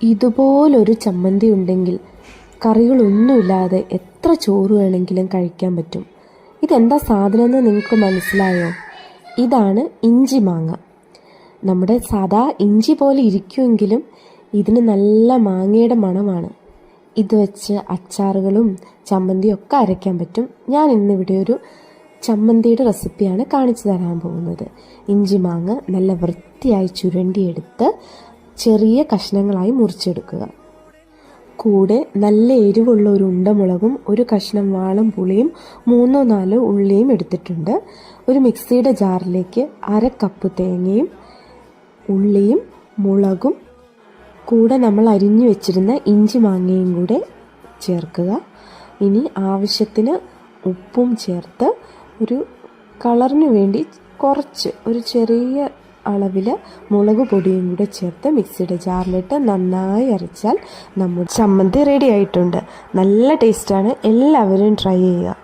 ഇതുപോലൊരു ചമ്മന്തി ഉണ്ടെങ്കിൽ കറികളൊന്നുമില്ലാതെ എത്ര ചോറ് വേണമെങ്കിലും കഴിക്കാൻ പറ്റും. ഇതെന്താ സാധനം എന്ന് നിങ്ങൾക്ക് മനസ്സിലായോ? ഇതാണ് ഇഞ്ചി മാങ്ങ. നമ്മുടെ സാദാ ഇഞ്ചി പോലെ ഇരിക്കുമെങ്കിലും ഇതിന് നല്ല മാങ്ങയുടെ മണമാണ്. ഇത് വെച്ച് അച്ചാറുകളും ചമ്മന്തിയും ഒക്കെ അരയ്ക്കാൻ പറ്റും. ഞാൻ ഇന്നിവിടെ ഒരു ചമ്മന്തിയുടെ റെസിപ്പിയാണ് കാണിച്ചു തരാൻ പോകുന്നത്. ഇഞ്ചി മാങ്ങ നല്ല വൃത്തിയായി ചുരണ്ടിയെടുത്ത് ചെറിയ കഷ്ണങ്ങളായി മുറിച്ചെടുക്കുക. കൂടെ നല്ല എരിവുള്ള ഒരു ഉണ്ടമുളകും ഒരു കഷ്ണം വാളം പുളിയും 3-4 ഉള്ളിയും എടുത്തിട്ടുണ്ട്. ഒരു മിക്സിയുടെ ജാറിലേക്ക് 1/2 കപ്പ് തേങ്ങയും ഉള്ളിയും മുളകും കൂടെ നമ്മൾ അരിഞ്ഞു വെച്ചിരുന്ന ഇഞ്ചി മാങ്ങയും കൂടെ ചേർക്കുക. ഇനി ആവശ്യത്തിന് ഉപ്പും ചേർത്ത് ഒരു കളറിന് വേണ്ടി കുറച്ച് ഒരു ചെറിയ അളവിൽ മുളക് പൊടിയും കൂടെ ചേർത്ത് മിക്സിയുടെ ജാറിലിട്ട് നന്നായി അരച്ചാൽ നമ്മുടെ ചമ്മന്തി റെഡി ആയിട്ടുണ്ട്. നല്ല ടേസ്റ്റാണ്. എല്ലാവരും ട്രൈ ചെയ്യുക.